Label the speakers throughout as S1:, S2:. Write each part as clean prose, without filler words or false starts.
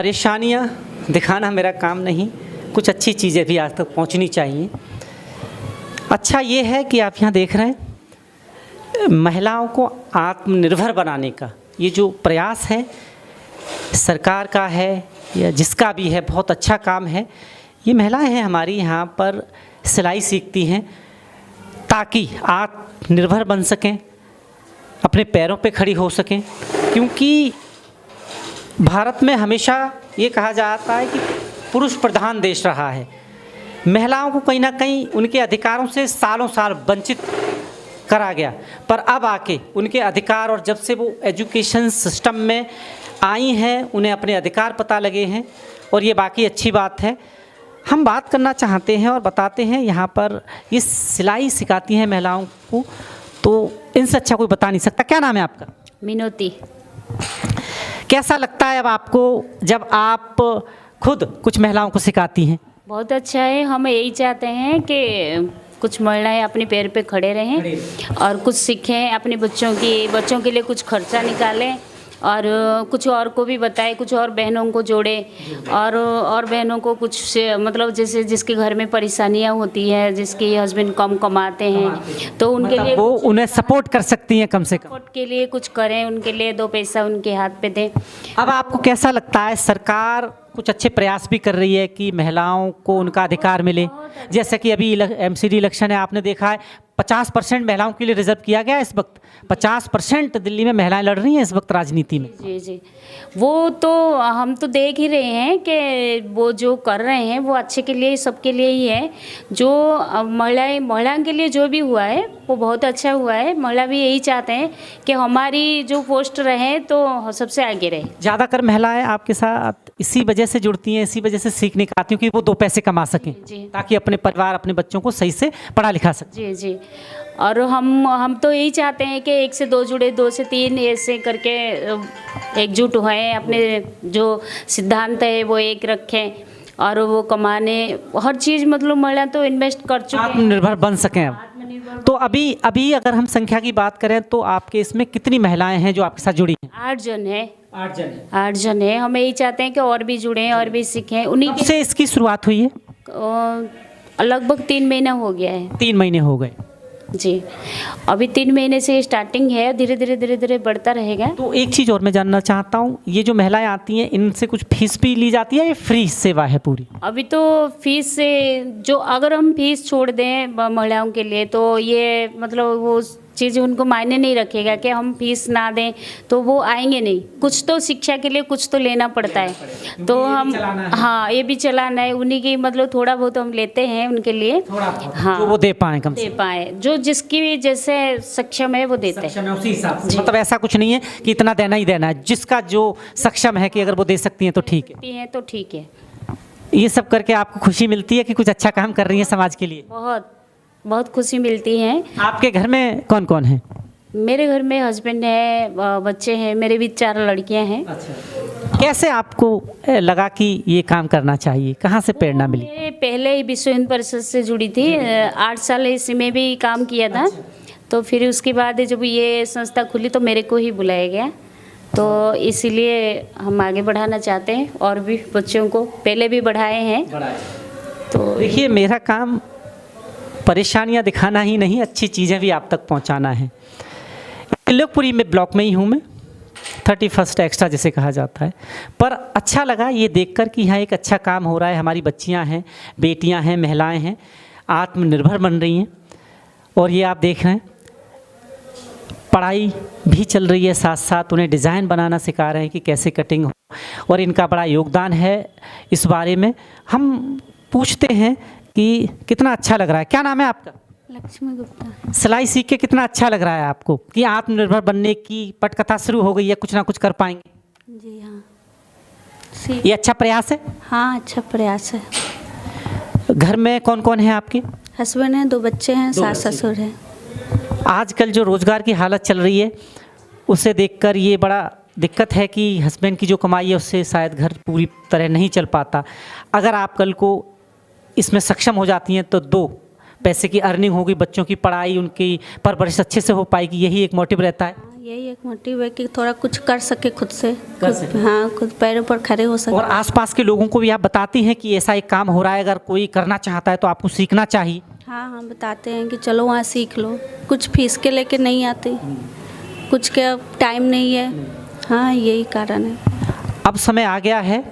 S1: परेशानियाँ दिखाना मेरा काम नहीं, कुछ अच्छी चीज़ें भी आज तक पहुंचनी चाहिए। अच्छा ये है कि आप यहाँ देख रहे हैं महिलाओं को आत्मनिर्भर बनाने का ये जो प्रयास है सरकार का है या जिसका भी है, बहुत अच्छा काम है। ये महिलाएं हैं हमारी यहाँ पर सिलाई सीखती हैं ताकि आत्मनिर्भर बन सकें, अपने पैरों पे खड़ी हो सकें, क्योंकि भारत में हमेशा ये कहा जाता है कि पुरुष प्रधान देश रहा है। महिलाओं को कहीं ना कहीं उनके अधिकारों से सालों साल वंचित करा गया, पर अब आके उनके अधिकार और जब से वो एजुकेशन सिस्टम में आई हैं उन्हें अपने अधिकार पता लगे हैं और ये बाकी अच्छी बात है। हम बात करना चाहते हैं और बताते हैं यहाँ पर ये सिलाई सिखाती हैं महिलाओं को, तो इनसे अच्छा कोई बता नहीं सकता। क्या नाम है आपका?
S2: मिनोती।
S1: कैसा लगता है अब आपको जब आप खुद कुछ महिलाओं को सिखाती हैं?
S2: बहुत अच्छा है। हम यही चाहते हैं कि कुछ महिलाएं अपने पैर पे खड़े रहें और कुछ सीखें, अपने बच्चों के लिए कुछ खर्चा निकालें और कुछ और को भी बताएं, कुछ और बहनों को जोड़े और बहनों को कुछ मतलब जैसे जिसके घर में परेशानियां होती है, जिसके हस्बैंड कम कमाते हैं, तो उनके लिए
S1: वो उन्हें सपोर्ट कर सकती हैं, कम से कम
S2: सपोर्ट के लिए कुछ करें, उनके लिए 2 पैसा उनके हाथ पे दें।
S1: अब आपको कैसा लगता है सरकार कुछ अच्छे प्रयास भी कर रही है कि महिलाओं को उनका अधिकार मिले? जैसे कि अभी एमसीडी इलेक्शन है, आपने देखा है 50% महिलाओं के लिए रिजर्व किया गया है। इस वक्त 50% दिल्ली में महिलाएं लड़ रही हैं इस वक्त राजनीति में।
S2: जी जी, वो तो हम तो देख ही रहे हैं कि वो जो कर रहे हैं वो अच्छे के लिए, सबके लिए ही है। जो महिलाओं के लिए जो भी हुआ है वो बहुत अच्छा हुआ है। महिला भी यही चाहते हैं कि हमारी जो पोस्ट रहे तो सबसे आगे रहे।
S1: ज़्यादातर महिलाएं आपके साथ इसी वजह से जुड़ती हैं, इसी वजह से सीखने का आती हैं कि वो 2 पैसे कमा सकें, ताकि अपने परिवार अपने बच्चों को सही से पढ़ा लिखा सकें।
S2: जी जी, और हम तो यही चाहते हैं कि 1 से 2 जुड़े, 2 से 3 ऐसे करके एकजुट हुए, अपने जो सिद्धांत है वो एक रखें और वो कमाने हर चीज़ मतलब महिला तो इन्वेस्ट कर चुके हैं,
S1: आत्मनिर्भर बन सकें। अब तो अभी अगर हम संख्या की बात करें तो आपके इसमें कितनी महिलाएं हैं जो आपके साथ जुड़ी हैं?
S2: 8 जन है।
S1: 8
S2: जन है। हम यही चाहते हैं कि और भी जुड़ें और भी सीखें।
S1: कब से इसकी शुरुआत हुई है?
S2: लगभग 3 महीना हो गया है।
S1: 3 महीने हो गए
S2: जी, अभी 3 महीने से स्टार्टिंग है, धीरे धीरे बढ़ता रहेगा।
S1: तो एक चीज़ और मैं जानना चाहता हूँ, ये जो महिलाएं आती हैं इनसे कुछ फीस भी ली जाती है या फ्री सेवा है पूरी?
S2: अभी तो फीस से जो अगर हम फीस छोड़ दें महिलाओं के लिए तो ये मतलब वो चीज़ उनको मायने नहीं रखेगा कि हम फीस ना दें तो वो आएंगे नहीं। कुछ तो शिक्षा के लिए कुछ तो लेना पड़ता है, तो हम हाँ ये भी चलाना है उन्हीं की, मतलब थोड़ा बहुत हम लेते हैं उनके लिए। हाँ,
S1: जो वो दे पाए, कम
S2: दे पाए, जो जिसकी भी जैसे सक्षम है वो देते हैं
S1: उसी हिसाब से। मतलब ऐसा कुछ नहीं है कि इतना देना ही देना है, जिसका जो सक्षम है कि अगर वो दे सकती हैं तो ठीक है।
S2: तो ठीक है।
S1: ये सब करके आपको खुशी मिलती है कि कुछ अच्छा काम कर रही है समाज के लिए?
S2: बहुत खुशी मिलती है।
S1: आपके घर में कौन कौन है?
S2: मेरे घर में हस्बैंड है, बच्चे हैं, मेरे भी 4 लड़कियां हैं।
S1: अच्छा। कैसे आपको लगा कि ये काम करना चाहिए, कहाँ से प्रेरणा मिली?
S2: मैं पहले ही विश्व हिंद परिषद से जुड़ी थी, 8 साल इसमें भी काम किया था। तो फिर उसके बाद जब ये संस्था खुली तो मेरे को ही बुलाया गया, तो इसीलिए हम आगे बढ़ाना चाहते हैं और भी बच्चों को पहले भी बढ़ाए हैं।
S1: तो देखिए, मेरा काम परेशानियां दिखाना ही नहीं, अच्छी चीज़ें भी आप तक पहुंचाना है। त्रिलोकपुरी में ब्लॉक में ही हूँ मैं, 31 एक्स्ट्रा जिसे कहा जाता है, पर अच्छा लगा ये देखकर कि यहाँ एक अच्छा काम हो रहा है। हमारी बच्चियाँ हैं, बेटियाँ हैं, महिलाएं हैं, आत्मनिर्भर बन रही हैं। और ये आप देख रहे हैं पढ़ाई भी चल रही है, साथ साथ उन्हें डिज़ाइन बनाना सिखा रहे हैं कि कैसे कटिंग हो, और इनका बड़ा योगदान है इस बारे में। हम पूछते हैं कि कितना अच्छा लग रहा है। क्या नाम है आपका?
S3: लक्ष्मी गुप्ता।
S1: सिलाई सीख के कितना अच्छा लग रहा है आपको कि आत्मनिर्भर बनने की पटकथा शुरू हो गई है, कुछ ना कुछ कर पाएंगे?
S3: जी हाँ,
S1: ये अच्छा प्रयास है।
S3: हाँ अच्छा प्रयास है।
S1: घर में कौन कौन है आपके?
S3: हस्बैंड हैं, 2 बच्चे हैं, सास ससुर हैं।
S1: आजकल जो रोज़गार की हालत चल रही है उसे देखकर ये बड़ा दिक्कत है कि हस्बैंड की जो कमाई है उससे शायद घर पूरी तरह नहीं चल पाता। अगर आप कल को इसमें सक्षम हो जाती हैं तो 2 पैसे की अर्निंग होगी, बच्चों की पढ़ाई, उनकी परवरिश अच्छे से हो पाएगी, यही एक मोटिव रहता है।
S3: यही एक मोटिव है कि थोड़ा कुछ कर सके खुद से,
S1: कर सके।
S3: हाँ, खुद पैरों पर खड़े हो सके।
S1: और आसपास के लोगों को भी आप बताती हैं कि ऐसा एक काम हो रहा है, अगर कोई करना चाहता है तो आपको सीखना चाहिए।
S3: हाँ हाँ, बताते हैं कि चलो वहाँ सीख लो, कुछ फीस के लेके नहीं आते, कुछ के टाइम नहीं है। हाँ, यही कारण है।
S1: अब समय आ गया है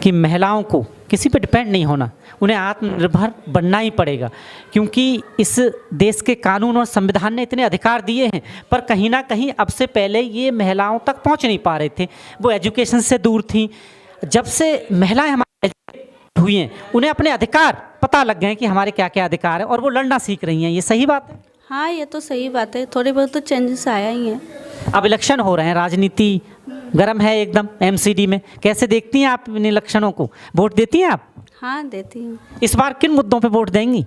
S1: कि महिलाओं को किसी पे डिपेंड नहीं होना, उन्हें आत्मनिर्भर बनना ही पड़ेगा, क्योंकि इस देश के कानून और संविधान ने इतने अधिकार दिए हैं, पर कहीं ना कहीं अब से पहले ये महिलाओं तक पहुंच नहीं पा रहे थे, वो एजुकेशन से दूर थी। जब से महिलाएं हमारे हुई हैं, उन्हें अपने अधिकार पता लग गए हैं कि हमारे क्या क्या अधिकार है, और वो लड़ना सीख रही हैं। ये सही बात है?
S3: हाँ, ये तो सही बात है, थोड़े बहुत तो चेंजेस आया ही है।
S1: अब इलेक्शन हो रहे हैं, राजनीति गर्म है एकदम एमसीडी में, कैसे देखती हैं आप इन इलेक्शनों को? वोट देती हैं आप?
S3: हाँ, देती हूँ।
S1: इस बार किन मुद्दों पे वोट देंगी?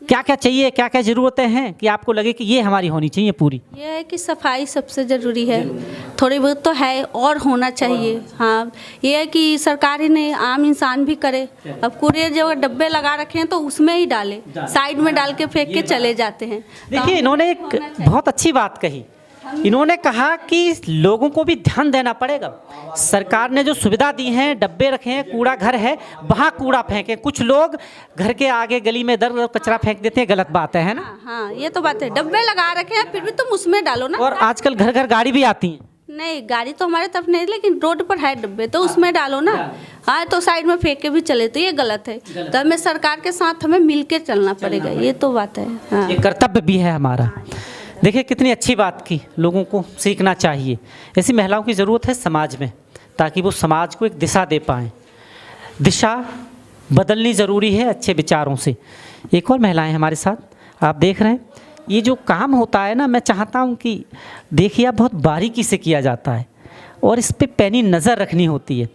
S1: क्या क्या चाहिए, क्या क्या ज़रूरतें हैं कि आपको लगे कि ये हमारी होनी चाहिए पूरी?
S3: ये है कि सफाई सबसे ज़रूरी है, थोड़ी बहुत तो है और होना चाहिए। हाँ, ये है कि सरकार ही नहीं, आम इंसान भी करे। अब कूड़े जो डब्बे लगा रखे हैं तो उसमें ही डाले, साइड में डाल के फेंक के चले जाते हैं।
S1: देखिए, इन्होंने एक बहुत अच्छी बात कही। इन्होंने कहा कि लोगों को भी ध्यान देना पड़ेगा। सरकार ने जो सुविधा दी है, डब्बे रखे हैं, कूड़ा घर है, वहाँ कूड़ा फेंकें। कुछ लोग घर के आगे गली में इधर कचरा फेंक देते हैं, गलत बात है ना?
S3: हाँ, ये तो बात है, डब्बे लगा रखे हैं फिर भी तुम उसमें डालो ना।
S1: और आजकल घर घर गाड़ी भी आती है।
S3: नहीं, गाड़ी तो हमारे तरफ नहीं, लेकिन रोड पर है डब्बे, तो उसमें डालो ना। हाँ, तो साइड में फेंक के भी चले तो ये गलत है। तो हमें सरकार के साथ हमें मिल के चलना पड़ेगा, ये तो बात है। हाँ,
S1: ये कर्तव्य भी है हमारा। देखिए, कितनी अच्छी बात की, लोगों को सीखना चाहिए। ऐसी महिलाओं की ज़रूरत है समाज में, ताकि वो समाज को एक दिशा दे पाएँ। दिशा बदलनी ज़रूरी है अच्छे विचारों से। एक और महिलाएं हमारे साथ, आप देख रहे हैं ये जो काम होता है ना, मैं चाहता हूँ कि देखिए, आप बहुत बारीकी से किया जाता है और इस पे पैनी नज़र रखनी होती है।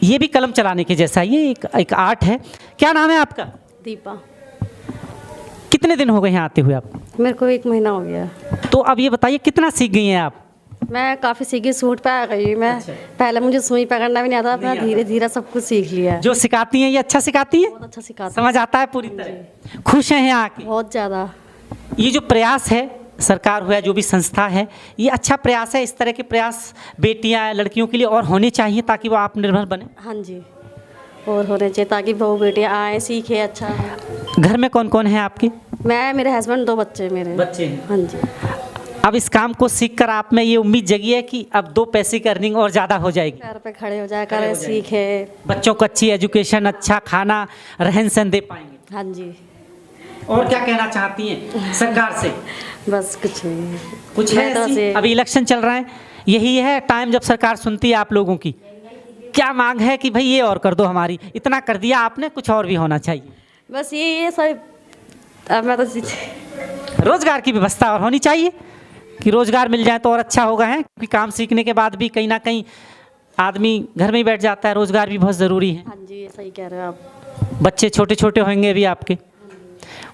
S1: ये भी कलम चलाने के जैसा, ये एक आर्ट है। क्या नाम है आपका?
S4: दीपा।
S1: कितने दिन हो गए यहाँ आते हुए आप?
S4: मेरे को 1 महीना हो गया।
S1: तो अब ये बताइए, कितना सीख गई हैं आप?
S4: मैं काफ़ी सीखी, सूट पे आ गई मैं।
S1: अच्छा।
S4: पहले मुझे सुई पकड़ना भी नहीं आता, मैं धीरे धीरे सब कुछ सीख लिया।
S1: जो सिखाती हैं ये अच्छा सिखाती हैं?
S4: बहुत अच्छा सिखाती।
S1: समझ आता है पूरी तरह? खुश हैं यहाँ आके?
S4: बहुत ज़्यादा।
S1: ये जो प्रयास है, सरकार हुआ जो भी संस्था है, ये अच्छा प्रयास है। इस तरह के प्रयास बेटियां, लड़कियों के लिए और होने चाहिए, ताकि वो आत्मनिर्भर बने।
S4: हाँ जी, और होने चाहिए ताकि बहू बेटियाँ आए, सीखे अच्छा।
S1: घर में कौन कौन है आपके?
S4: मैं, मेरे हस्बैंड, 2 बच्चे मेरे।
S1: बच्चे हैं।
S4: हाँ जी।
S1: अब इस काम को सीखकर आप में ये उम्मीद जगी है कि अब 2 पैसे की अर्निंग और ज़्यादा हो जाएगी।
S4: पैर पे खड़े हो जाया करें, सीखे।
S1: बच्चों को अच्छी एजुकेशन, अच्छा खाना, रहन सहन दे पाएंगे।
S4: हाँ जी।
S1: और क्या कहना चाहती हैं सरकार से?
S4: बस कुछ नहीं।
S1: कुछ है
S4: मैं तो
S1: ऐसी?
S4: ऐसे-
S1: अभी इलेक्शन चल रहा है, यही है टाइम जब सरकार सुनती है आप लोगों की। क्या मांग है कि भाई ये और कर दो, हमारी इतना कर दिया आपने, कुछ और भी होना चाहिए?
S4: बस ये सब। अब मैं तो
S1: रोजगार की व्यवस्था और होनी चाहिए कि रोजगार मिल जाए तो और अच्छा होगा, है क्योंकि काम सीखने के बाद भी कहीं ना कहीं आदमी घर में ही बैठ जाता है। रोजगार भी बहुत ज़रूरी है।
S4: हाँ जी, सही कह रहे हो आप।
S1: बच्चे छोटे छोटे होंगे अभी आपके,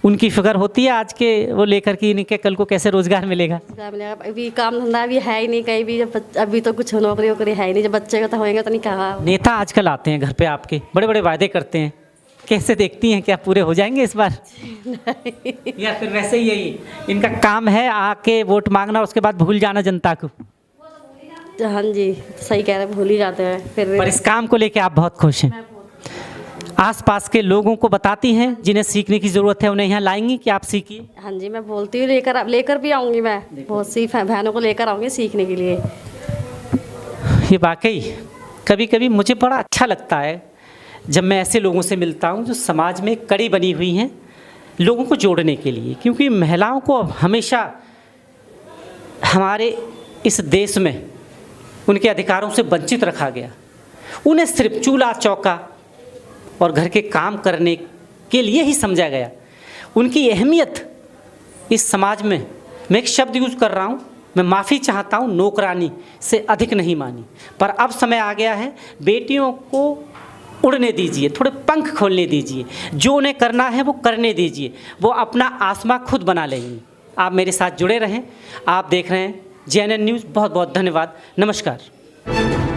S1: उनकी फिक्र होती है आज के वो लेकर कि इनके कल को कैसे रोजगार मिलेगा।
S4: अभी काम धंधा भी है ही नहीं कहीं भी, अभी तो कुछ नौकरी वोकरी है ही नहीं। जब बच्चे का तो होएंगे तो नहीं कहा।
S1: नेता आजकल आते हैं घर पे आपके, बड़े बड़े वायदे करते हैं, कैसे देखती हैं, क्या पूरे हो जाएंगे इस बार? या फिर वैसे ही यही इनका काम है आके वोट मांगना, उसके बाद भूल जाना जनता को?
S4: हाँ जी, सही कह रहे हैं, भूल ही जाते हैं फिर।
S1: पर इस काम को लेके आप बहुत खुश हैं। आसपास के लोगों को बताती हैं जिन्हें सीखने की ज़रूरत है, उन्हें यहाँ लाएंगी कि आप सीखिए?
S4: हाँ जी, मैं बोलती हूँ, लेकर भी आऊँगी। मैं बहुत सी बहनों को लेकर आऊँगी सीखने के लिए।
S1: ये वाकई कभी कभी मुझे बड़ा अच्छा लगता है जब मैं ऐसे लोगों से मिलता हूँ जो समाज में कड़ी बनी हुई हैं लोगों को जोड़ने के लिए, क्योंकि महिलाओं को हमेशा हमारे इस देश में उनके अधिकारों से वंचित रखा गया। उन्हें सिर्फ चूल्हा चौका और घर के काम करने के लिए ही समझा गया। उनकी अहमियत इस समाज में, मैं एक शब्द यूज़ कर रहा हूँ, मैं माफ़ी चाहता हूँ, नौकरानी से अधिक नहीं मानी। पर अब समय आ गया है, बेटियों को उड़ने दीजिए, थोड़े पंख खोलने दीजिए, जो उन्हें करना है वो करने दीजिए, वो अपना आसमां खुद बना लेंगी। आप मेरे साथ जुड़े रहें। आप देख रहे हैं JNN न्यूज़। बहुत बहुत धन्यवाद। नमस्कार।